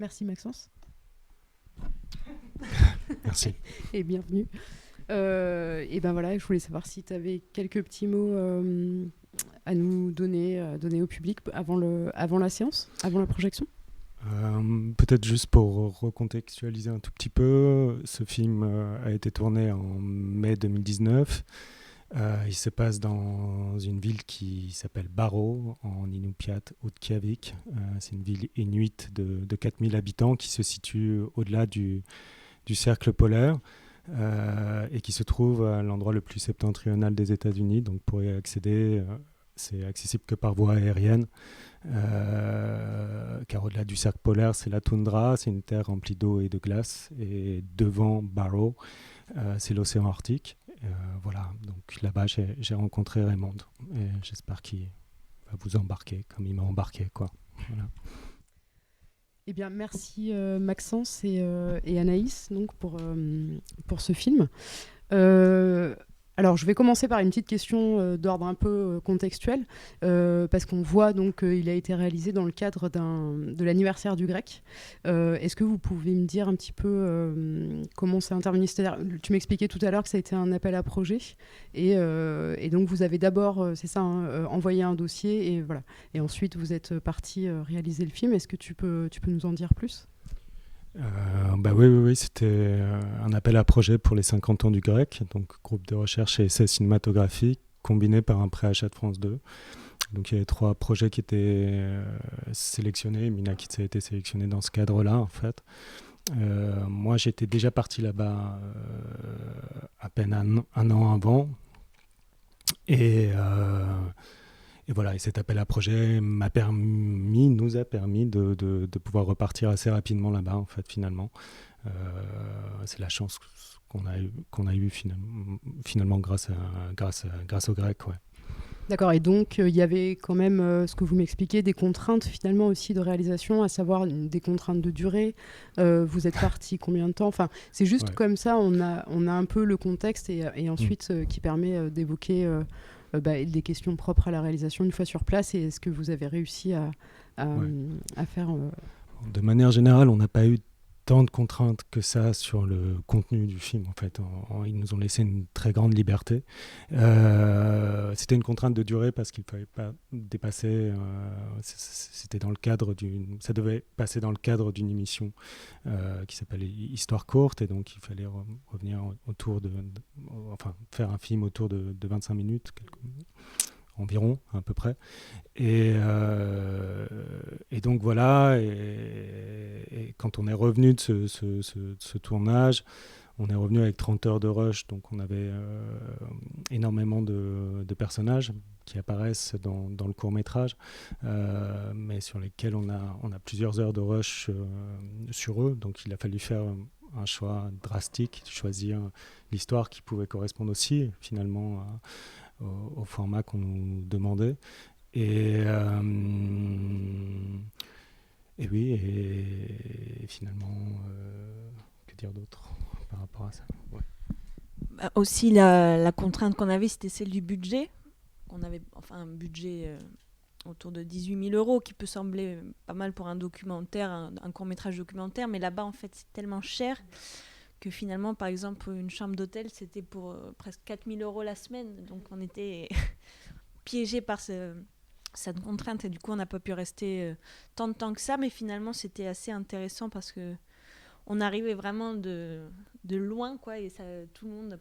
Merci Maxence. Merci. Et bienvenue. Et ben voilà, je voulais savoir si tu avais quelques petits mots à nous donner au public avant la séance, avant la projection. Peut-être juste pour recontextualiser un tout petit peu, ce film a été tourné en mai 2019. Il se passe dans une ville qui s'appelle Barrow, en Inupiat, Haute-Kiavik. C'est une ville inuite de 4000 habitants qui se situe au-delà du cercle polaire et qui se trouve à l'endroit le plus septentrional des États-Unis. Donc pour y accéder, c'est accessible que par voie aérienne. Car au-delà du cercle polaire, c'est la toundra, c'est une terre remplie d'eau et de glace. Et devant Barrow, c'est l'océan Arctique. Voilà, donc là-bas, j'ai rencontré Raymond. Et j'espère qu'il va vous embarquer comme il m'a embarqué, quoi. Voilà. Eh bien, merci Maxence et Anaïs donc, pour ce film. Alors, je vais commencer par une petite question d'ordre un peu contextuel, parce qu'on voit donc qu'il a été réalisé dans le cadre de l'anniversaire du grec. Est-ce que vous pouvez me dire un petit peu comment c'est intervenu? C'est-à-dire, tu m'expliquais tout à l'heure que ça a été un appel à projet, et donc vous avez d'abord, c'est ça, hein, envoyé un dossier, et voilà. Et ensuite, vous êtes parti réaliser le film. Est-ce que tu peux nous en dire plus? Oui, c'était un appel à projet pour les 50 ans du grec, donc groupe de recherche et essais cinématographiques combiné par un préachat de France 2. Donc il y avait 3 projets qui étaient sélectionnés, Minakitse a été sélectionné dans ce cadre-là en fait. Moi j'étais déjà parti là-bas à peine un an avant et voilà, et cet appel à projet nous a permis de pouvoir repartir assez rapidement là-bas, en fait, finalement. C'est la chance qu'on a eu finalement grâce aux Grecs, ouais. D'accord, et donc il y avait quand même, ce que vous m'expliquez, des contraintes finalement aussi de réalisation, à savoir des contraintes de durée. Vous êtes parti combien de temps? Enfin, c'est juste Ouais. comme ça, on a un peu le contexte et ensuite qui permet d'évoquer des questions propres à la réalisation une fois sur place. Et est-ce que vous avez réussi Ouais. à faire... De manière générale, on n'a pas eu tant de contraintes que ça sur le contenu du film. En fait, ils nous ont laissé une très grande liberté. C'était une contrainte de durée parce qu'il ne fallait pas dépasser. C'était dans le cadre ça devait passer dans le cadre d'une émission qui s'appelle Histoire courte, et donc il fallait revenir autour enfin faire un film autour de 25 minutes. Environ, à peu près. Et donc voilà, et quand on est revenu de ce tournage, on est revenu avec 30 heures de rush, donc on avait énormément de personnages qui apparaissent dans le court-métrage, mais sur lesquels on a plusieurs heures de rush sur eux, donc il a fallu faire un choix drastique, choisir l'histoire qui pouvait correspondre aussi finalement au format qu'on nous demandait. Et oui, et finalement, que dire d'autre par rapport à ça? Ouais. Aussi, la contrainte qu'on avait, c'était celle du budget. On avait un budget autour de 18 000 euros, qui peut sembler pas mal pour un documentaire, un court-métrage documentaire, mais là-bas, en fait, c'est tellement cher que finalement, par exemple, une chambre d'hôtel, c'était pour presque 4 000 euros la semaine. Donc, on était piégés par cette contrainte, et du coup, on n'a pas pu rester tant de temps que ça, mais finalement, c'était assez intéressant parce que on arrivait vraiment de loin, quoi, et ça, tout le monde,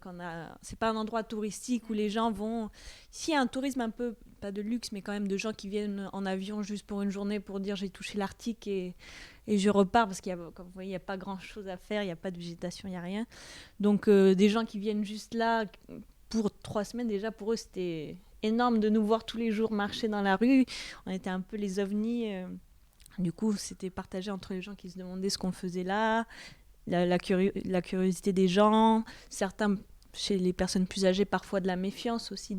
c'est pas un endroit touristique où les gens vont. S'il y a un tourisme un peu, pas de luxe, mais quand même de gens qui viennent en avion juste pour une journée pour dire j'ai touché l'Arctique et je repars, parce comme vous voyez, il n'y a pas grand chose à faire, il n'y a pas de végétation, il n'y a rien. Donc des gens qui viennent juste là pour 3 semaines, déjà pour eux c'était énorme de nous voir tous les jours marcher dans la rue. On était un peu les ovnis. Du coup, c'était partagé entre les gens qui se demandaient ce qu'on faisait là, la curiosité des gens, certains, chez les personnes plus âgées, parfois de la méfiance aussi,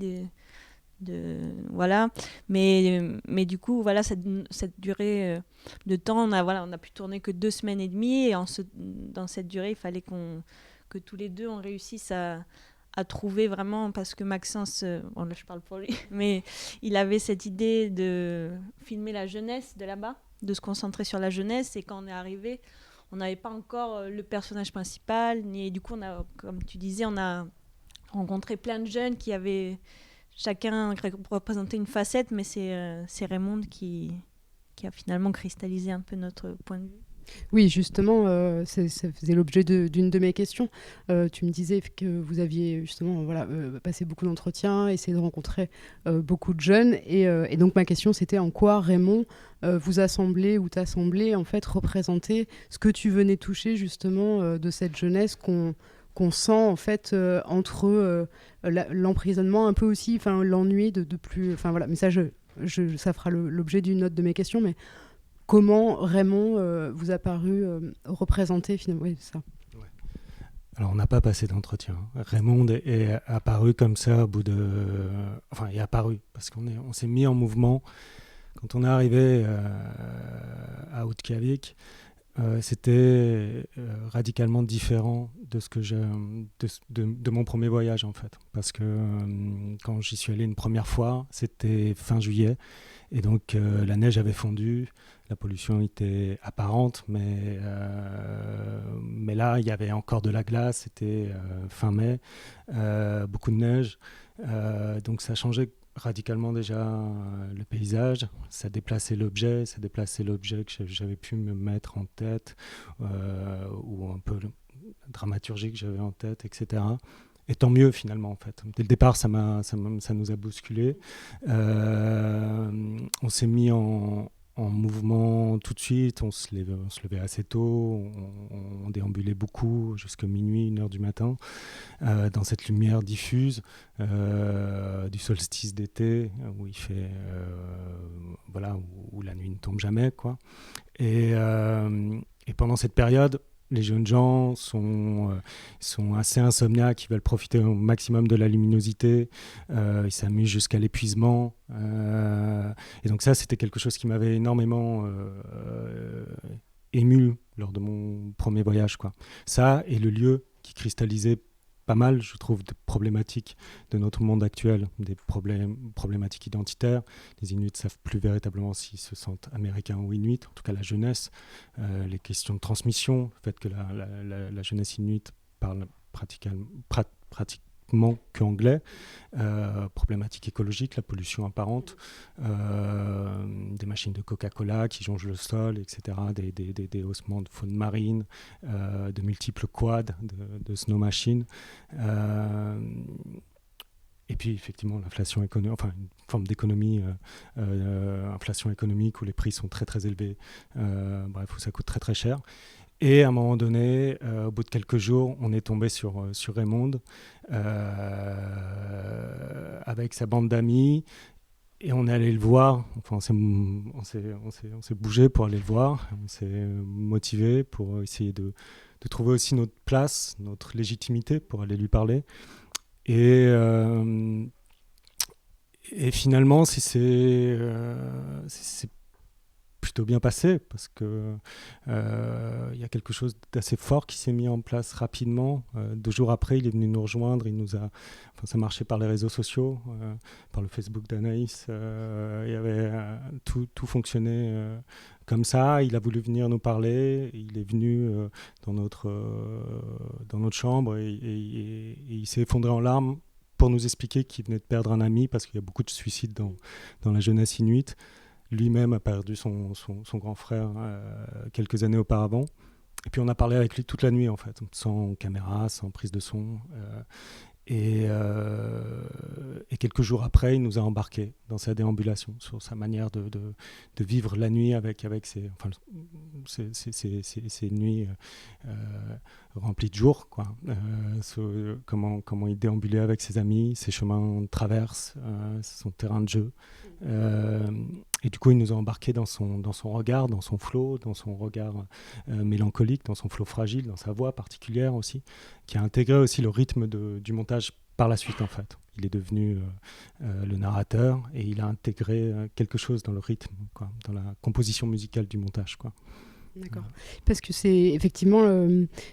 voilà. Mais du coup, voilà, cette durée de temps, on a pu tourner que 2 semaines et demie, et dans cette durée, il fallait que tous les deux, on réussisse à a trouvé vraiment, parce que Maxence, bon là je parle pour lui, mais il avait cette idée de filmer la jeunesse de là-bas, de se concentrer sur la jeunesse, et quand on est arrivé, on n'avait pas encore le personnage principal, ni du coup, comme tu disais, on a rencontré plein de jeunes qui avaient chacun représenté une facette, mais c'est Raymond qui a finalement cristallisé un peu notre point de vue. Oui, justement, ça faisait l'objet d'une de mes questions. Tu me disais que vous aviez justement passé beaucoup d'entretiens, essayé de rencontrer beaucoup de jeunes. Et donc ma question, c'était en quoi Raymond vous a semblé ou t'a semblé en fait représenter ce que tu venais toucher justement de cette jeunesse qu'on sent en fait entre l'emprisonnement un peu aussi, l'ennui de plus... mais ça, ça fera l'objet d'une note de mes questions, mais... Comment Raymond vous a paru représenter finalement ça? Ouais. Alors on n'a pas passé d'entretien. Raymond est apparu comme ça au bout de... Enfin, il est apparu parce on s'est mis en mouvement. Quand on est arrivé à Outkiavik, c'était radicalement différent de ce que de mon premier voyage en fait. Parce que quand j'y suis allé une première fois, c'était fin juillet. Et donc la neige avait fondu, la pollution était apparente, mais là il y avait encore de la glace, c'était fin mai, beaucoup de neige, donc ça changeait radicalement déjà le paysage, ça déplaçait l'objet que j'avais pu me mettre en tête, ou un peu la dramaturgie que j'avais en tête, etc. Et tant mieux finalement en fait. Dès le départ, ça nous a bousculé. On s'est mis en mouvement tout de suite. On se levait assez tôt. On déambulait beaucoup jusqu'à minuit, 1h du matin, dans cette lumière diffuse du solstice d'été où il fait, où la nuit ne tombe jamais, quoi. Et pendant cette période, les jeunes gens sont assez insomniaques, ils veulent profiter au maximum de la luminosité, ils s'amusent jusqu'à l'épuisement. Et donc ça, c'était quelque chose qui m'avait énormément ému lors de mon premier voyage, quoi. Ça et le lieu qui cristallisait pas mal, je trouve, de problématiques de notre monde actuel, des problématiques identitaires. Les Inuits ne savent plus véritablement s'ils se sentent américains ou Inuits, en tout cas la jeunesse. Les questions de transmission, le fait que la jeunesse Inuit parle pratiquement qu'anglais, problématiques écologiques, la pollution apparente, des machines de Coca-Cola qui jonchent le sol, etc., des haussements de faune marine, de multiples quads de snow machines. Et puis effectivement l'inflation économique, enfin une forme d'économie, inflation économique où les prix sont très très élevés, où ça coûte très très cher. Et à un moment donné, au bout de quelques jours, on est tombé sur Raymond avec sa bande d'amis. Et on est allé le voir. Enfin, on s'est bougé pour aller le voir. On s'est motivé pour essayer de trouver aussi notre place, notre légitimité pour aller lui parler. Et finalement, c'est plutôt bien passé parce que y a quelque chose d'assez fort qui s'est mis en place rapidement. 2 jours après, il est venu nous rejoindre. Ça marchait par les réseaux sociaux, par le Facebook d'Anaïs. Il y avait tout fonctionnait comme ça. Il a voulu venir nous parler. Il est venu dans notre chambre et il s'est effondré en larmes pour nous expliquer qu'il venait de perdre un ami parce qu'il y a beaucoup de suicides dans la jeunesse inuite. Lui-même a perdu son grand frère quelques années auparavant. Et puis on a parlé avec lui toute la nuit, en fait, sans caméra, sans prise de son. Et quelques jours après, il nous a embarqués dans sa déambulation, sur sa manière de vivre la nuit avec ces nuits remplies de jours, quoi. Comment il déambulait avec ses amis, ses chemins de traverse, son terrain de jeu. Et du coup, il nous a embarqués dans son regard, dans son flow, dans son regard mélancolique, dans son flow fragile, dans sa voix particulière aussi, qui a intégré aussi le rythme du montage par la suite, en fait. Il est devenu le narrateur et il a intégré quelque chose dans le rythme, quoi, dans la composition musicale du montage, quoi. D'accord. Parce que c'est effectivement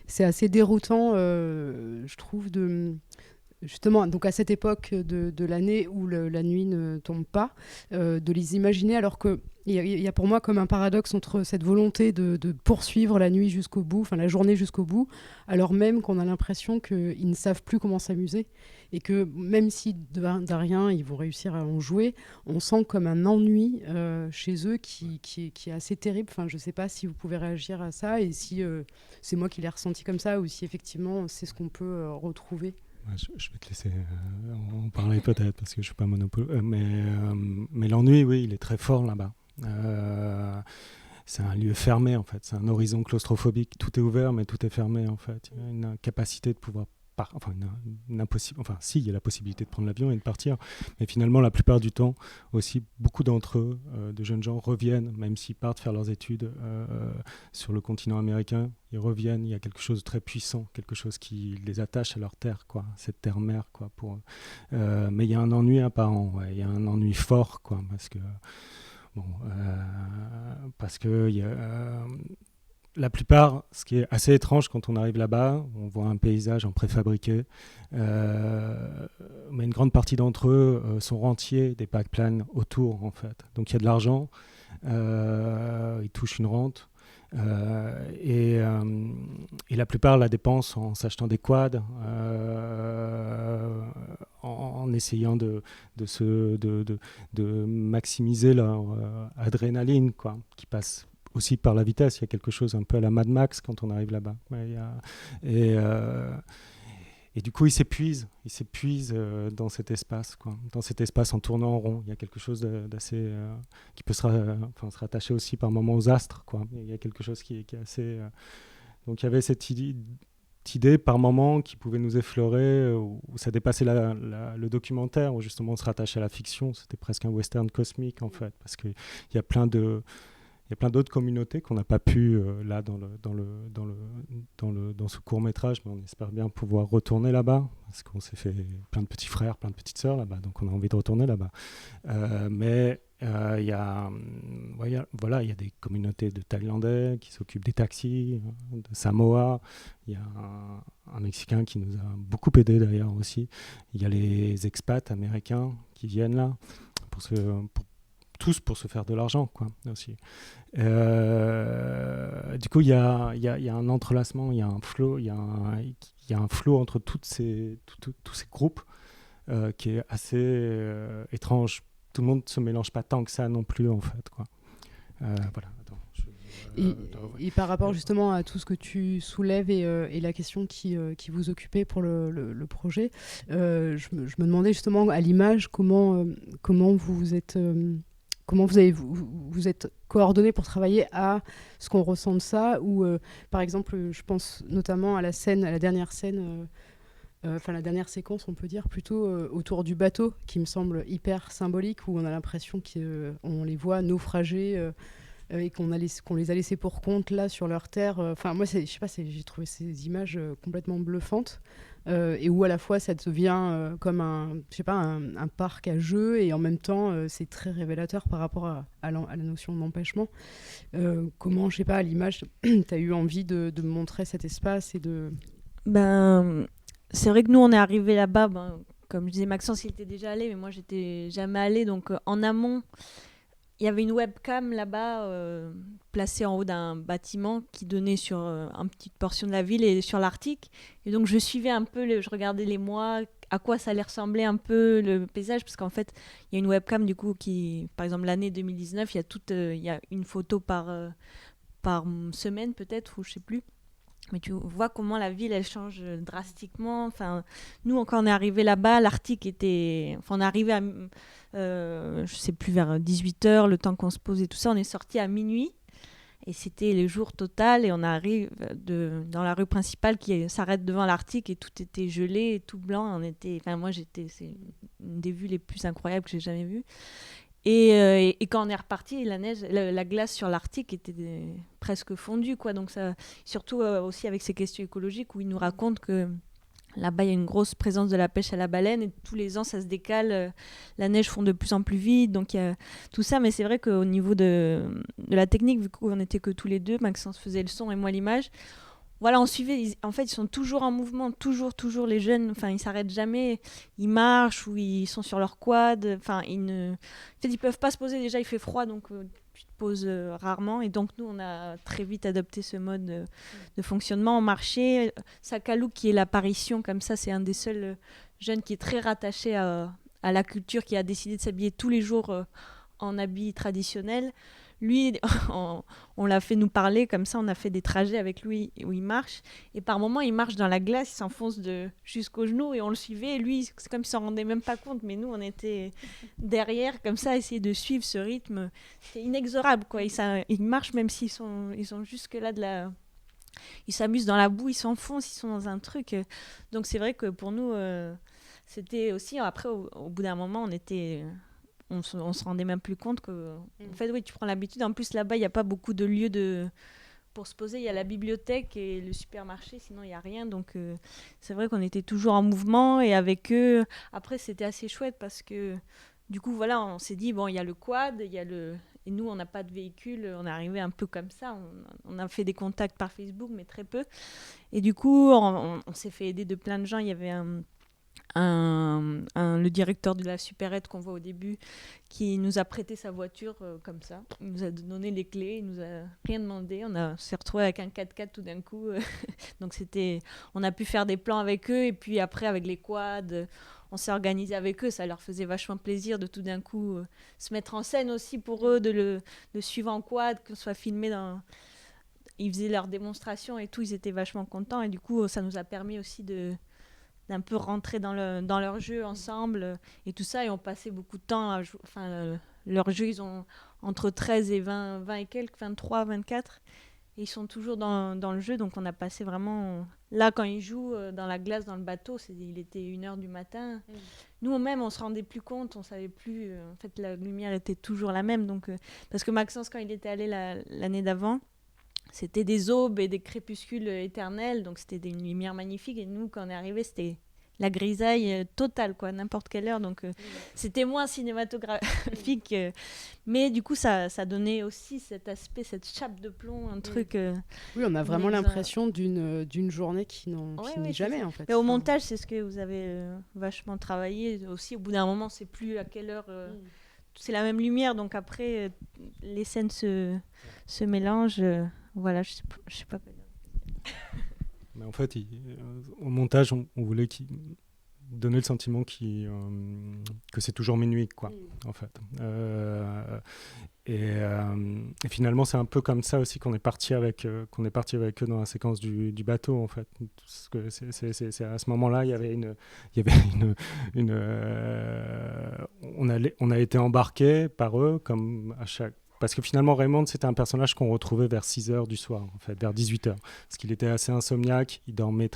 c'est assez déroutant, je trouve, justement, donc à cette époque de l'année où la nuit ne tombe pas, de les imaginer, alors que il y a pour moi comme un paradoxe entre cette volonté de poursuivre la nuit jusqu'au bout, enfin la journée jusqu'au bout, alors même qu'on a l'impression qu'ils ne savent plus comment s'amuser, et que même si de rien ils vont réussir à en jouer, on sent comme un ennui chez eux qui est assez terrible. Enfin, je ne sais pas si vous pouvez réagir à ça, et si c'est moi qui l'ai ressenti comme ça, ou si effectivement c'est ce qu'on peut retrouver. Je vais te laisser en parler peut-être parce que je suis pas monopole. Mais l'ennui, oui, il est très fort là-bas. C'est un lieu fermé en fait. C'est un horizon claustrophobique. Tout est ouvert, mais tout est fermé en fait. Il y a une capacité de pouvoir si, il y a la possibilité de prendre l'avion et de partir, mais finalement la plupart du temps aussi beaucoup d'entre eux, de jeunes gens, reviennent, même s'ils partent faire leurs études sur le continent américain, ils reviennent. Il y a quelque chose de très puissant, quelque chose qui les attache à leur terre, quoi, cette terre-mère, quoi, pour eux. Mais il y a un ennui apparent, ouais, il y a un ennui fort, quoi, parce que il y a la plupart, ce qui est assez étrange quand on arrive là-bas, on voit un paysage en préfabriqué, mais une grande partie d'entre eux sont rentiers des pack-planes autour, en fait. Donc il y a de l'argent, ils touchent une rente, et la plupart la dépensent en s'achetant des quads, en essayant de maximiser leur adrénaline, quoi, qui passe aussi par la vitesse. Il y a quelque chose un peu à la Mad Max quand on arrive là-bas. Et du coup, ils s'épuisent dans cet espace, quoi. Dans cet espace en tournant en rond. Il y a quelque chose d'assez... qui peut se rattacher aussi par moments aux astres, quoi. Il y a quelque chose qui est assez... Donc il y avait cette idée par moments qui pouvait nous effleurer, où ça dépassait le documentaire, où justement on se rattachait à la fiction. C'était presque un western cosmique, en fait, parce qu'il y a plein d'autres communautés qu'on n'a pas pu là dans ce court-métrage, mais on espère bien pouvoir retourner là-bas, parce qu'on s'est fait plein de petits frères, plein de petites sœurs là-bas, donc on a envie de retourner là-bas. Mais il y a des communautés de Thaïlandais qui s'occupent des taxis, de Samoa. Il y a un Mexicain qui nous a beaucoup aidé d'ailleurs aussi. Il y a les expats américains qui viennent là tous pour se faire de l'argent, quoi, aussi. Du coup, il y a un entrelacement, il y a un flow entre tous ces groupes qui est assez étrange. Tout le monde ne se mélange pas tant que ça non plus, en fait, quoi. Voilà. Et par rapport justement à tout ce que tu soulèves et la question qui vous occupait pour le projet, je me demandais justement à l'image comment vous êtes... Comment vous êtes coordonnés pour travailler à ce qu'on ressent de ça, ou par exemple, je pense notamment à la dernière scène, la dernière séquence, on peut dire plutôt autour du bateau, qui me semble hyper symbolique, où on a l'impression qu'on les voit naufrager et qu'on les a laissés pour compte là sur leur terre. Enfin, moi, je sais pas, j'ai trouvé ces images complètement bluffantes. Et où à la fois ça devient comme un parc à jeux, et en même temps c'est très révélateur par rapport à la notion d'empêchement. Comment, je sais pas, à l'image, tu as eu envie de montrer cet espace et de... C'est vrai que nous on est arrivés là-bas, comme je disais, Maxence il était déjà allé, mais moi j'étais jamais allée, donc en amont il y avait une webcam là-bas placée en haut d'un bâtiment qui donnait sur une petite portion de la ville et sur l'Arctique. Et donc je suivais un peu, je regardais les mois, à quoi ça allait ressembler un peu le paysage, parce qu'en fait il y a une webcam du coup qui, par exemple l'année 2019, il y a une photo par semaine peut-être, ou je sais plus. Mais tu vois comment la ville, elle change drastiquement. Enfin, nous, quand on est arrivé là-bas, l'Arctique était... Enfin, on est arrivé à, je sais plus, vers 18h, le temps qu'on se pose et tout ça. On est sorti à minuit. Et c'était le jour total. Et on arrive dans la rue principale qui s'arrête devant l'Arctique. Et tout était gelé, et tout blanc. C'est une des vues les plus incroyables que j'ai jamais vues. Et quand on est reparti, la glace sur l'Arctique était presque fondue, quoi. Donc ça, surtout aussi avec ces questions écologiques où ils nous racontent que là-bas il y a une grosse présence de la pêche à la baleine et tous les ans ça se décale, la neige fond de plus en plus vite, donc il y a tout ça. Mais c'est vrai qu'au niveau de la technique, vu qu'on n'était que tous les deux, Maxence faisait le son et moi l'image, voilà, on suivait. En fait, ils sont toujours en mouvement, toujours les jeunes. Enfin, ils s'arrêtent jamais. Ils marchent ou ils sont sur leur quad. Enfin, en fait, ils peuvent pas se poser. Déjà, il fait froid, donc tu te poses rarement. Et donc, nous, on a très vite adopté ce mode de fonctionnement. On marchait. Sakalou, qui est l'apparition comme ça, c'est un des seuls jeunes qui est très rattaché à la culture, qui a décidé de s'habiller tous les jours en habits traditionnels. Lui, on l'a fait nous parler, comme ça on a fait des trajets avec lui où il marche. Et par moments, il marche dans la glace, il s'enfonce jusqu'aux genoux et on le suivait. Et lui, c'est comme s'il s'en rendait même pas compte, mais nous, on était derrière, comme ça, à essayer de suivre ce rythme. C'est inexorable, quoi. Ils marchent même s'ils sont jusque-là ils s'amusent dans la boue, ils s'enfoncent, ils sont dans un truc. Donc c'est vrai que pour nous, c'était aussi... Après, au bout d'un moment, on se rendait même plus compte que en fait oui, tu prends l'habitude. En plus là-bas il n'y a pas beaucoup de lieux pour se poser. Il y a la bibliothèque et le supermarché, sinon il n'y a rien. Donc c'est vrai qu'on était toujours en mouvement et avec eux. Après c'était assez chouette parce que du coup voilà, on s'est dit bon, il y a le quad, et nous on n'a pas de véhicule, on est arrivé un peu comme ça, on a fait des contacts par Facebook mais très peu. Et du coup on s'est fait aider de plein de gens. Il y avait le directeur de la supérette qu'on voit au début qui nous a prêté sa voiture comme ça. Il nous a donné les clés, il nous a rien demandé. S'est retrouvé avec un 4x4 tout d'un coup. Donc on a pu faire des plans avec eux et puis après avec les quads, on s'est organisé avec eux. Ça leur faisait vachement plaisir de tout d'un coup se mettre en scène aussi pour eux, de suivre en quad, qu'on soit filmé Ils faisaient leurs démonstrations et tout, ils étaient vachement contents et du coup ça nous a permis aussi d'un peu rentrer dans leur jeu ensemble et tout ça, et on passait beaucoup de temps à jouer. Enfin, leur jeu, ils ont entre 13 et 20 et quelques, 23, 24, et ils sont toujours dans le jeu, donc on a passé vraiment... Là, quand ils jouent dans la glace, dans le bateau, il était 1h du matin. Nous-mêmes, on se rendait plus compte, on savait plus... en fait, la lumière était toujours la même, donc... parce que Maxence, quand il était allé l'année d'avant, c'était des aubes et des crépuscules éternels, donc c'était une lumière magnifique. Et nous, quand on est arrivé, c'était la grisaille totale, quoi, n'importe quelle heure. Donc c'était moins cinématographique, mais du coup, ça donnait aussi cet aspect, cette chape de plomb, un truc. Oui, on a vraiment l'impression d'une journée qui n'est jamais, en fait. Mais au montage, c'est ce que vous avez vachement travaillé aussi. Au bout d'un moment, c'est plus à quelle heure. C'est la même lumière, donc après, les scènes se mélangent. Voilà, je sais pas quoi dire. Mais en fait, au montage, on voulait donner le sentiment que c'est toujours minuit, quoi, en fait. Et finalement, c'est un peu comme ça aussi qu'on est parti avec eux dans la séquence du bateau, en fait. Parce que c'est à ce moment-là, on a été embarqués par eux, comme à chaque... Parce que finalement, Raymond, c'était un personnage qu'on retrouvait vers 6h du soir, en fait, vers 18h. Parce qu'il était assez insomniaque, il dormait,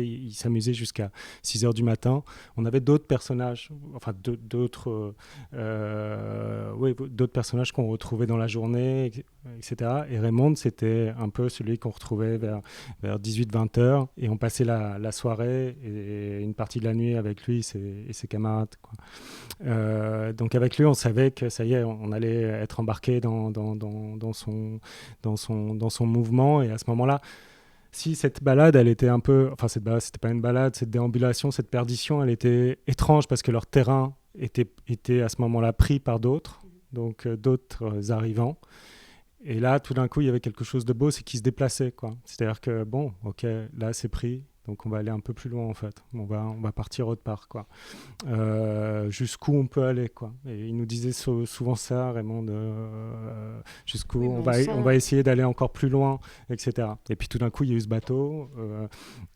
il s'amusait jusqu'à 6h du matin. On avait d'autres personnages, enfin d'autres personnages qu'on retrouvait dans la journée, etc. Et Raymond, c'était un peu celui qu'on retrouvait vers 18-20h. Et on passait la soirée et une partie de la nuit avec lui et ses camarades, quoi. Donc avec lui, on savait que ça y est, on allait être embarqué dans son mouvement. Et à ce moment-là, si cette balade, elle était un peu... Enfin, cette balade, c'était pas une balade, cette déambulation, cette perdition, elle était étrange parce que leur terrain était à ce moment-là pris par d'autres, donc d'autres arrivants. Et là, tout d'un coup, il y avait quelque chose de beau, c'est qu'ils se déplaçaient, quoi. C'est-à-dire que, bon, ok, là, c'est pris. Donc on va aller un peu plus loin, en fait. On va partir autre part, quoi. Jusqu'où on peut aller, quoi. Et il nous disait souvent ça, Raymond, jusqu'où on va essayer d'aller encore plus loin, etc. Et puis tout d'un coup, il y a eu ce bateau.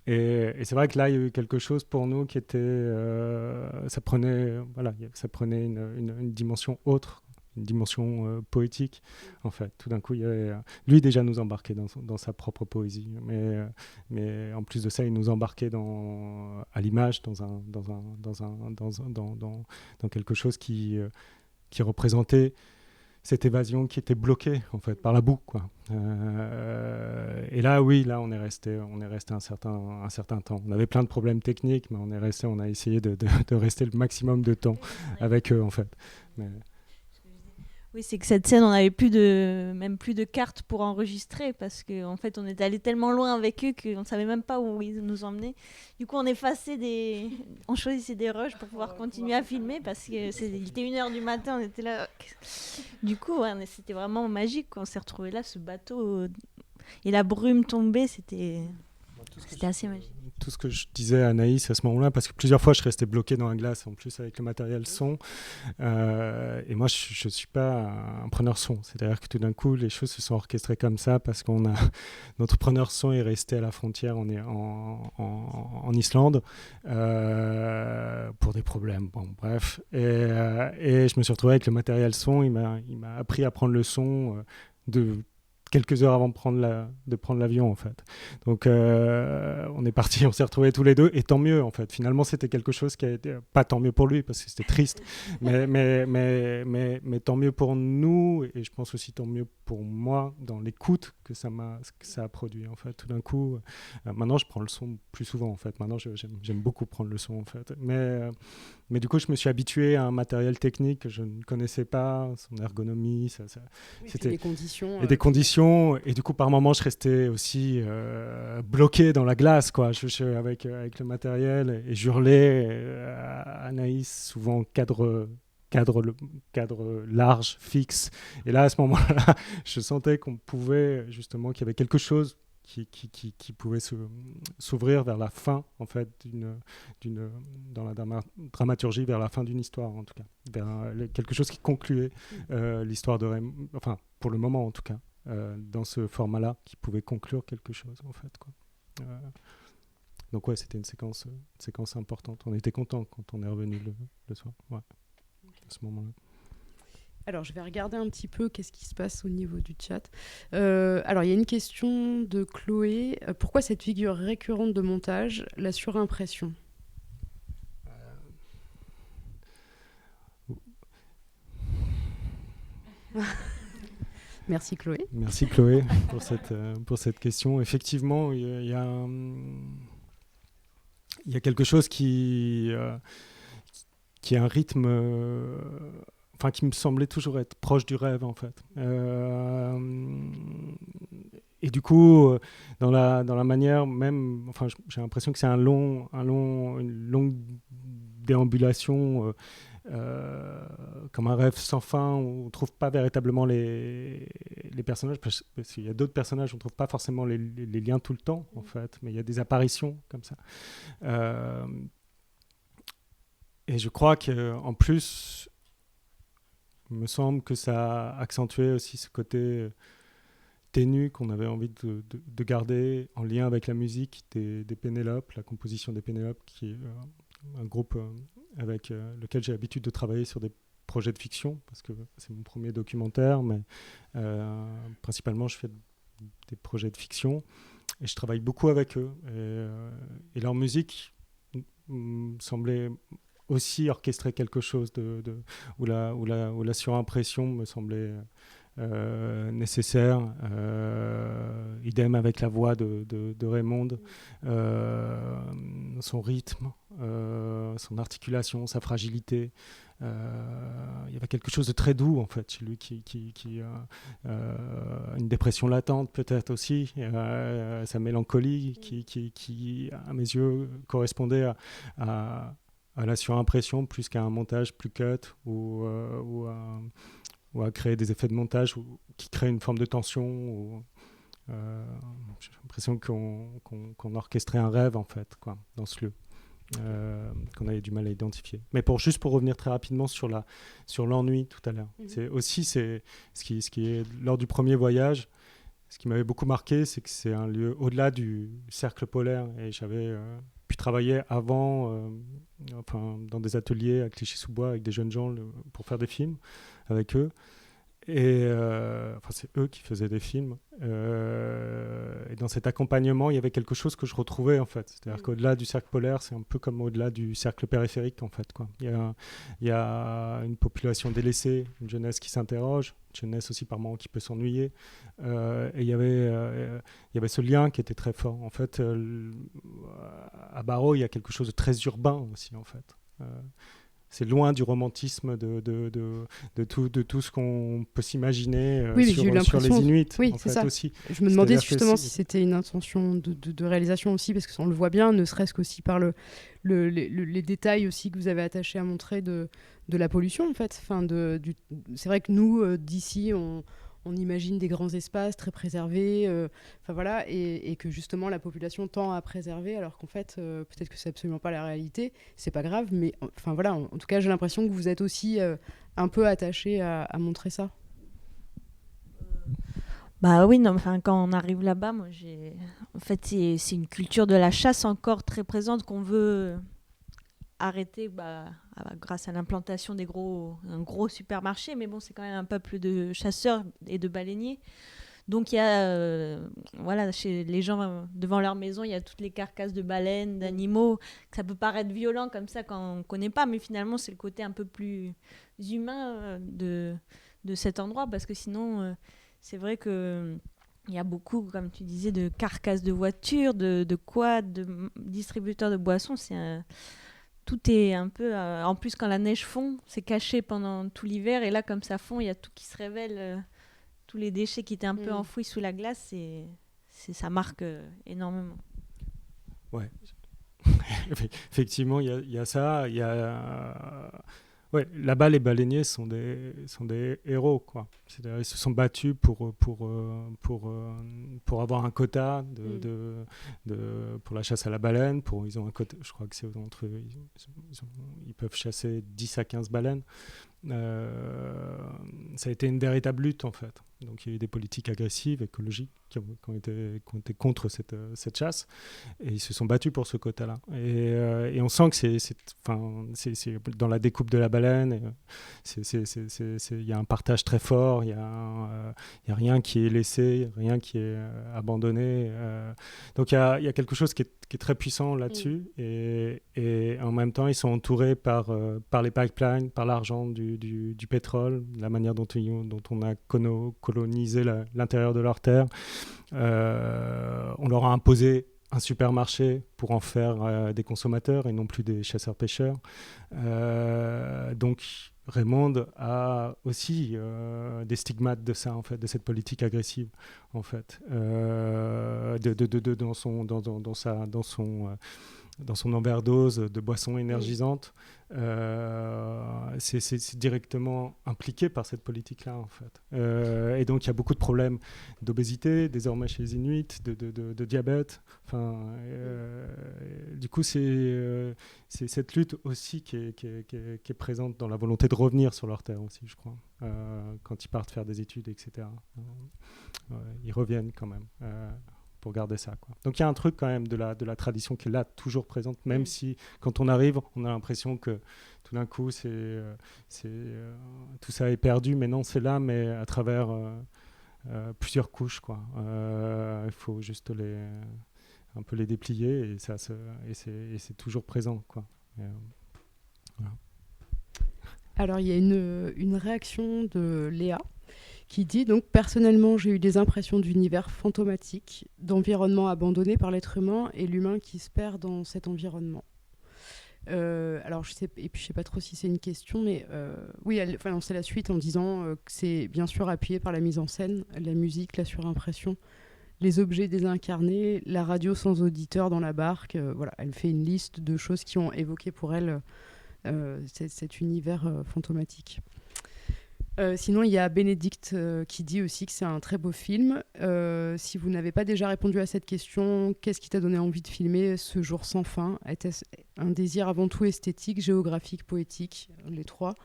Et c'est vrai que là, il y a eu quelque chose pour nous qui était... ça prenait une dimension autre, une dimension poétique, en fait. Tout d'un coup, il y avait, lui déjà nous embarquait dans sa propre poésie, mais en plus de ça, il nous embarquait à l'image, dans quelque chose qui représentait cette évasion qui était bloquée, en fait, par la boue, quoi. Et là, oui, là, on est resté un certain temps. On avait plein de problèmes techniques, mais on a essayé de rester le maximum de temps avec eux, en fait. Mais... Oui, c'est que cette scène, on n'avait même plus de cartes pour enregistrer parce qu'en fait, on était allé tellement loin avec eux qu'on ne savait même pas où ils nous emmenaient. Du coup, on choisissait des rushs pour pouvoir continuer à filmer parce qu'il était 1h du matin, on était là. Du coup, ouais, c'était vraiment magique quand on s'est retrouvés là, ce bateau et la brume tombée, c'était assez magique. Tout ce que je disais à Anaïs à ce moment-là, parce que plusieurs fois je restais bloqué dans la glace, en plus avec le matériel son. Et moi, je ne suis pas un preneur son. C'est-à-dire que tout d'un coup, les choses se sont orchestrées comme ça parce notre preneur son est resté à la frontière en Islande pour des problèmes. Bon, bref. Et je me suis retrouvé avec le matériel son. Il m'a appris à prendre le son de quelques heures avant de prendre l'avion, en fait. Donc, on est parti, on s'est retrouvés tous les deux, et tant mieux, en fait. Finalement, c'était quelque chose qui a été, pas tant mieux pour lui, parce que c'était triste, mais tant mieux pour nous, et je pense aussi tant mieux pour moi, dans l'écoute que ça a produit, en fait. Tout d'un coup, maintenant, je prends le son plus souvent, en fait. Maintenant, j'aime beaucoup prendre le son, en fait. Mais du coup, je me suis habitué à un matériel technique que je ne connaissais pas, son ergonomie, c'était des conditions. Et des conditions. Et du coup, par moments, je restais aussi bloqué dans la glace, quoi, avec le matériel. Et j'hurlais à Anaïs, souvent cadre large, fixe. Et là, à ce moment-là, je sentais qu'on pouvait, justement, qu'il y avait quelque chose qui pouvait s'ouvrir vers la fin, en fait, dans la dramaturgie, vers la fin d'une histoire, en tout cas, vers quelque chose qui concluait l'histoire de Raymond, enfin, pour le moment, en tout cas, dans ce format-là, qui pouvait conclure quelque chose, en fait, quoi. Donc ouais, c'était une séquence importante. On était contents quand on est revenu le soir, ouais, à ce moment-là. Alors, je vais regarder un petit peu qu'est-ce qui se passe au niveau du chat. Alors, il y a une question de Chloé. Pourquoi cette figure récurrente de montage, la surimpression ? Merci Chloé. Merci Chloé pour cette question. Effectivement, il y a quelque chose qui est un rythme... qui me semblait toujours être proche du rêve, en fait. Et du coup, dans la manière même, j'ai l'impression que c'est une longue déambulation, comme un rêve sans fin, où on ne trouve pas véritablement les personnages, parce qu'il y a d'autres personnages, on ne trouve pas forcément les liens tout le temps, en fait, mais il y a des apparitions comme ça. Et je crois qu'en plus, il me semble que ça a accentué aussi ce côté ténu qu'on avait envie de garder en lien avec la musique des Pénélope, la composition des Pénélope, qui est un groupe avec lequel j'ai l'habitude de travailler sur des projets de fiction, parce que c'est mon premier documentaire, mais principalement je fais des projets de fiction, et je travaille beaucoup avec eux. Et leur musique me semblait aussi orchestrer quelque chose où la surimpression me semblait nécessaire. Idem avec la voix de Raymond, son rythme, son articulation, sa fragilité. Il y avait quelque chose de très doux, en fait, chez lui, qui une dépression latente peut-être aussi, sa mélancolie qui, à mes yeux, correspondait à la surimpression plus qu'à un montage plus cut ou à créer des effets de montage qui créent une forme de tension. J'ai l'impression qu'on orchestrait un rêve, en fait, quoi, dans ce lieu, qu'on avait du mal à identifier. Mais juste pour revenir très rapidement sur l'ennui tout à l'heure. C'est aussi ce qui est lors du premier voyage. Ce qui m'avait beaucoup marqué, c'est que c'est un lieu au-delà du cercle polaire, et j'avais pu travailler avant dans des ateliers à Clichy-sous-Bois avec des jeunes gens pour faire des films avec eux. Et c'est eux qui faisaient des films. Et dans cet accompagnement, il y avait quelque chose que je retrouvais, en fait. C'est-à-dire qu'au-delà du cercle polaire, c'est un peu comme au-delà du cercle périphérique, en fait, quoi. Il y a une population délaissée, une jeunesse qui s'interroge, une jeunesse aussi par moments qui peut s'ennuyer. Et il y avait ce lien qui était très fort. En fait, à Barrow, il y a quelque chose de très urbain aussi, en fait. C'est loin du romantisme de tout ce qu'on peut s'imaginer sur les Inuits, oui, en c'est fait, ça. aussi. Je me demandais justement si c'était une intention de réalisation aussi, parce qu'on le voit bien, ne serait-ce qu'aussi par les détails aussi que vous avez attachés à montrer de la pollution, en fait. Enfin, c'est vrai que nous, d'ici, on imagine des grands espaces très préservés, voilà, et que justement la population tend à préserver, alors qu'en fait, peut-être que c'est absolument pas la réalité, c'est pas grave, mais enfin voilà, en tout cas, j'ai l'impression que vous êtes aussi un peu attaché à montrer ça. Bah oui, non, enfin, quand on arrive là-bas, moi, en fait, c'est une culture de la chasse encore très présente qu'on veut arrêter grâce à l'implantation d'un gros supermarché, mais bon, c'est quand même un peuple de chasseurs et de baleiniers. Donc il y a, chez les gens devant leur maison, il y a toutes les carcasses de baleines, d'animaux. Ça peut paraître violent comme ça quand on ne connaît pas, mais finalement c'est le côté un peu plus humain de cet endroit, parce que sinon c'est vrai que il y a beaucoup, comme tu disais, de carcasses de voitures, de quads, de distributeurs de boissons. Tout est un peu... en plus, quand la neige fond, c'est caché pendant tout l'hiver. Et là, comme ça fond, il y a tout qui se révèle. Tous les déchets qui étaient un peu enfouis sous la glace. Ça marque énormément. Ouais. Effectivement, il y a ça. Il y a... Ouais, là-bas, les baleiniers sont des héros, quoi. C'est-à-dire, ils se sont battus pour avoir un quota pour la chasse à la baleine. Ils ont un quota, je crois que c'est entre eux, ils peuvent chasser 10 à 15 baleines. Ça a été une véritable lutte, en fait. Donc, il y a eu des politiques agressives, écologiques, qui ont été contre cette chasse. Et ils se sont battus pour ce quota-là. Et on sent que c'est dans la découpe de la baleine. Il y a un partage très fort. Il y a rien qui est laissé, rien qui est abandonné. Donc, il y a quelque chose qui est très puissant là-dessus. Et en même temps, ils sont entourés par les pipelines, par l'argent du pétrole, la manière dont on a colonisé l'intérieur de leurs terres. On leur a imposé un supermarché pour en faire des consommateurs et non plus des chasseurs-pêcheurs. Donc Raymond a aussi des stigmates de ça, en fait, de cette politique agressive, en fait, dans son overdose de boissons énergisantes. C'est directement impliqué par cette politique-là, en fait. Et donc, il y a beaucoup de problèmes d'obésité, désormais chez les Inuits, de diabète. Du coup, c'est cette lutte aussi qui est présente dans la volonté de revenir sur leur terre aussi, je crois. Quand ils partent faire des études, etc. Ils reviennent quand même. Pour garder ça, quoi. Donc il y a un truc quand même de la tradition qui est là, toujours présente, même si quand on arrive, on a l'impression que tout d'un coup, tout ça est perdu, mais non, c'est là, mais à travers plusieurs couches, quoi. Il faut juste un peu les déplier et c'est toujours présent, quoi. Voilà. Alors il y a une réaction de Léa qui dit donc « Personnellement, j'ai eu des impressions d'univers fantomatique, d'environnement abandonné par l'être humain et l'humain qui se perd dans cet environnement. » Alors, je sais pas trop si c'est une question, mais oui, elle lance la suite en disant que c'est bien sûr appuyé par la mise en scène, la musique, la surimpression, les objets désincarnés, la radio sans auditeur dans la barque. Voilà, elle fait une liste de choses qui ont évoqué pour elle cet univers fantomatique. Sinon, il y a Bénédicte qui dit aussi que c'est un très beau film. Si vous n'avez pas déjà répondu à cette question, qu'est-ce qui t'a donné envie de filmer ce jour sans fin ? Était-ce un désir avant tout esthétique, géographique, poétique, les trois ?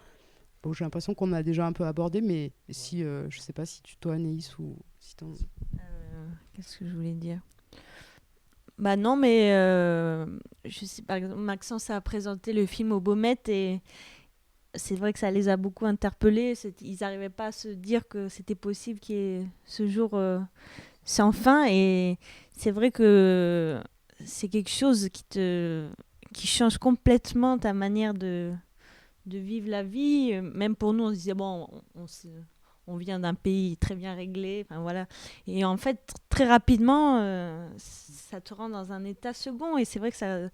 Bon, j'ai l'impression qu'on a déjà un peu abordé, mais si, je ne sais pas si toi, Anaïs, ou si t'en... Qu'est-ce que je voulais dire ? Bah non, mais je sais, par exemple, Maxence a présenté le film au Baumette et c'est vrai que ça les a beaucoup interpellés. Ils n'arrivaient pas à se dire que c'était possible qu'il y ait ce jour sans fin. Et c'est vrai que c'est quelque chose qui change complètement ta manière de vivre la vie. Même pour nous, on se disait, bon, on vient d'un pays très bien réglé. Enfin, voilà. Et en fait, très rapidement, ça te rend dans un état second. Et c'est vrai que ça...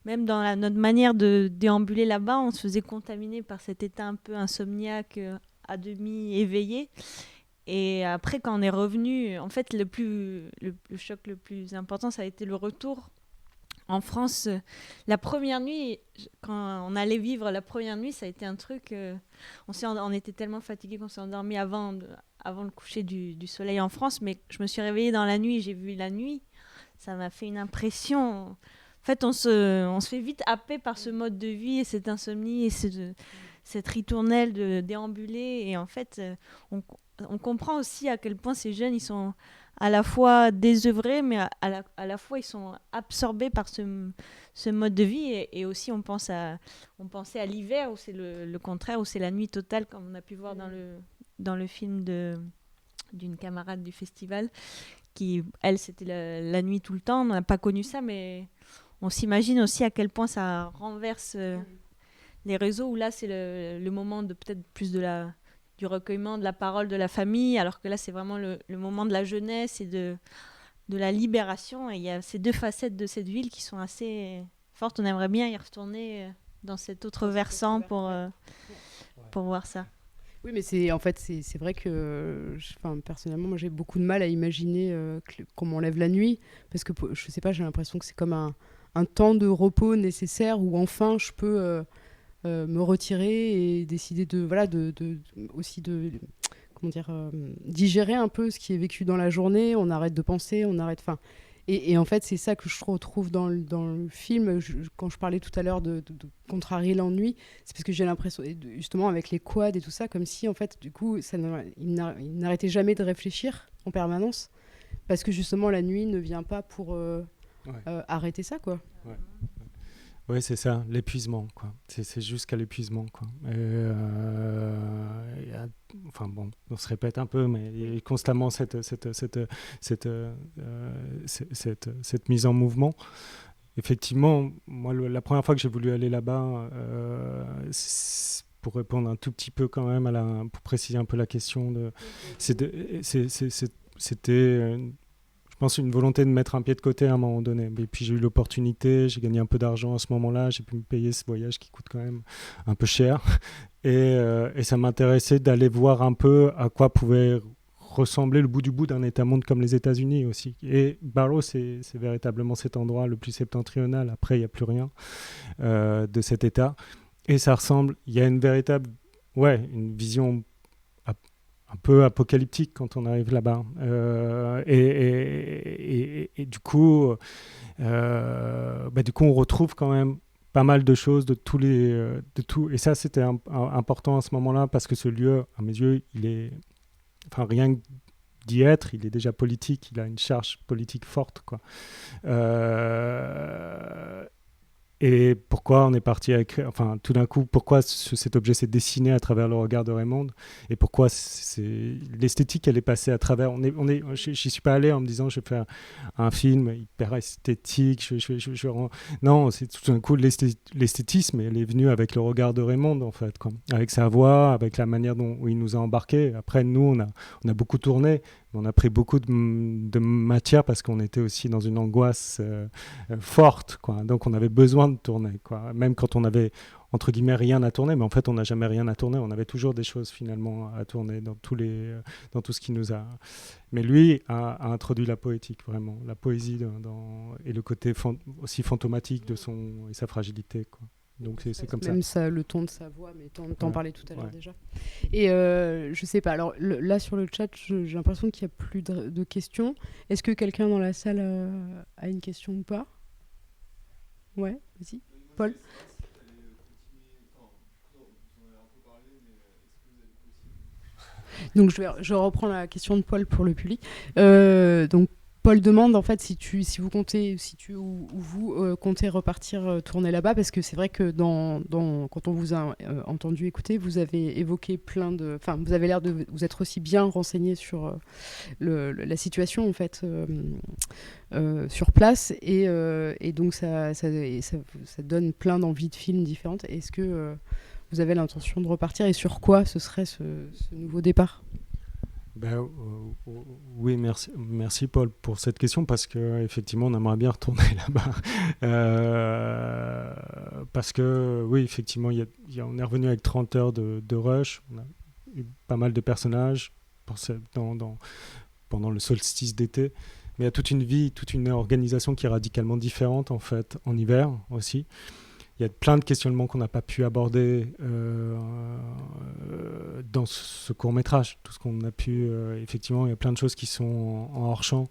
même dans notre manière de déambuler là-bas, on se faisait contaminer par cet état un peu insomniaque, à demi éveillé. Et après, quand on est revenu, en fait, le choc le plus important, ça a été le retour en France. La première nuit, quand on allait vivre la première nuit, ça a été un truc... on était tellement fatigués qu'on s'est endormi avant le coucher du soleil en France, mais je me suis réveillée dans la nuit, j'ai vu la nuit. Ça m'a fait une impression... En fait, on se fait vite happer par ce mode de vie et cette insomnie et cette ritournelle de déambuler. Et en fait, on comprend aussi à quel point ces jeunes, ils sont à la fois désœuvrés, mais à la fois, ils sont absorbés par ce mode de vie. Et aussi, on pensait à l'hiver, où c'est le contraire, où c'est la nuit totale, comme on a pu voir dans le film d'une camarade du festival, qui, elle, c'était la nuit tout le temps. On n'a pas connu ça, mais on s'imagine aussi à quel point ça renverse les réseaux, où là, c'est le moment de peut-être plus du recueillement de la parole de la famille, alors que là, c'est vraiment le moment de la jeunesse et de la libération. Et il y a ces deux facettes de cette ville qui sont assez fortes. On aimerait bien y retourner dans cet autre versant pour voir ça. Oui, mais c'est vrai que personnellement, moi j'ai beaucoup de mal à imaginer qu'on m'enlève la nuit, parce que je sais pas, j'ai l'impression que c'est comme un temps de repos nécessaire où enfin je peux me retirer et décider aussi de comment dire, digérer un peu ce qui est vécu dans la journée. On arrête de penser, et en fait c'est ça que je retrouve dans le film. Quand je parlais tout à l'heure de contrarier l'ennui, c'est parce que j'ai l'impression, justement avec les quads et tout ça, comme si en fait du coup il n'arrêtait jamais de réfléchir en permanence, parce que justement la nuit ne vient pas pour arrêter ça, quoi. Ouais. Oui, c'est ça, l'épuisement, quoi. C'est jusqu'à l'épuisement, quoi. Enfin bon, on se répète un peu, mais il y a constamment cette mise en mouvement. Effectivement, moi, la première fois que j'ai voulu aller là-bas, pour répondre un tout petit peu quand même, pour préciser un peu la question, c'était... je pense une volonté de mettre un pied de côté à un moment donné. Et puis j'ai eu l'opportunité, j'ai gagné un peu d'argent à ce moment-là, j'ai pu me payer ce voyage qui coûte quand même un peu cher. Et ça m'intéressait d'aller voir un peu à quoi pouvait ressembler le bout du bout d'un État-monde comme les États-Unis aussi. Et Barrow, c'est véritablement cet endroit le plus septentrional. Après, il n'y a plus rien de cet État. Et ça ressemble, il y a une véritable, une vision un peu apocalyptique quand on arrive là-bas. Et du coup, on retrouve quand même pas mal de choses de tout. Et ça, c'était important à ce moment-là, parce que ce lieu, à mes yeux, rien que d'y être, il est déjà politique, il a une charge politique forte, quoi. Et pourquoi on est parti à écrire, tout d'un coup, pourquoi cet objet s'est dessiné à travers le regard de Raymond, et pourquoi l'esthétique, elle est passée à travers. J'y suis pas allé en me disant je vais faire un film hyper esthétique. Non, c'est tout d'un coup l'esthétisme, elle est venue avec le regard de Raymond, en fait, quoi. Avec sa voix, avec la manière dont il nous a embarqués. Après, nous, on a beaucoup tourné. On a pris beaucoup de matière parce qu'on était aussi dans une angoisse forte, quoi. Donc on avait besoin de tourner, quoi. Même quand on avait, entre guillemets, rien à tourner, mais en fait on n'a jamais rien à tourner. On avait toujours des choses finalement à tourner dans tout ce qui nous a... Mais lui a introduit la poétique, vraiment. La poésie et le côté aussi fantomatique de et sa fragilité, quoi. Donc c'est comme même ça. Même le ton de sa voix, mais t'en parlais tout à l'heure déjà. Et je sais pas, alors là sur le chat, j'ai l'impression qu'il n'y a plus de questions. Est-ce que quelqu'un dans la salle a une question ou pas? Ouais, vas-y. Paul? Donc je reprends la question de Paul pour le public. Donc Paul demande en fait si vous comptez, vous comptez repartir tourner là-bas, parce que c'est vrai que quand on vous a entendu écouter, vous avez évoqué vous avez l'air de vous être aussi bien renseigné sur la situation en fait sur place, et donc ça donne plein d'envies de films différentes. Est-ce que vous avez l'intention de repartir, et sur quoi ce serait ce nouveau départ? Oui, merci Paul pour cette question, parce qu'effectivement on aimerait bien retourner là-bas. Parce que oui, effectivement, on est revenu avec 30 heures de rush, on a eu pas mal de personnages pendant le solstice d'été, mais il y a toute une vie, toute une organisation qui est radicalement différente en fait, en hiver aussi. Il y a plein de questionnements qu'on n'a pas pu aborder dans ce court-métrage. Tout ce qu'on a pu... effectivement, il y a plein de choses qui sont en hors-champ.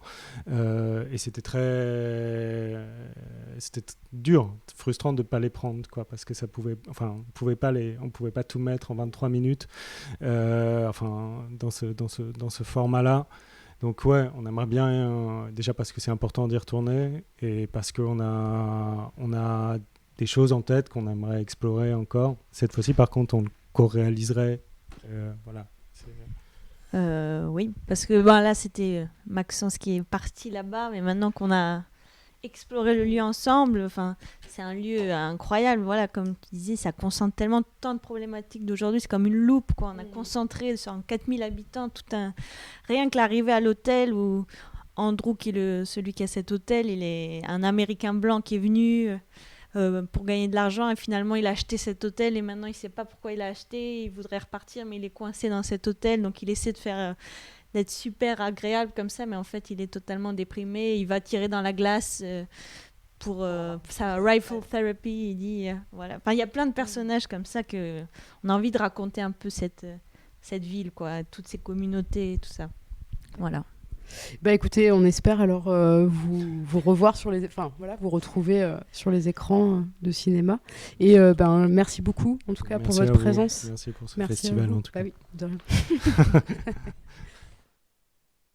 Et c'était dur, frustrant de ne pas les prendre, quoi, parce que ça pouvait... Enfin, on ne pouvait pas tout mettre en 23 minutes dans ce format-là. Donc ouais, on aimerait bien, déjà parce que c'est important d'y retourner, et parce qu'on a des choses en tête qu'on aimerait explorer encore. Cette fois-ci, par contre, on le co-réaliserait. Voilà. Oui, parce que là, c'était Maxence qui est parti là-bas, mais maintenant qu'on a exploré le lieu ensemble, c'est un lieu incroyable. Voilà, comme tu disais, ça concentre tellement tant de problématiques d'aujourd'hui. C'est comme une loupe, quoi. On a concentré sur 4000 habitants, rien que l'arrivée à l'hôtel où Andrew, celui qui a cet hôtel, il est un Américain blanc qui est venu... pour gagner de l'argent, et finalement il a acheté cet hôtel et maintenant il sait pas pourquoi il l'a acheté, il voudrait repartir mais il est coincé dans cet hôtel, donc il essaie d'être super agréable comme ça, mais en fait il est totalement déprimé, il va tirer dans la glace pour sa rifle therapy, il dit voilà. Il y a plein de personnages comme ça que on a envie de raconter un peu cette ville, quoi, toutes ces communautés et tout ça. Voilà. Écoutez, on espère alors vous revoir vous retrouver sur les écrans de cinéma. Et merci beaucoup en tout cas pour votre présence. Merci pour ce festival en tout cas. Oui, de rien.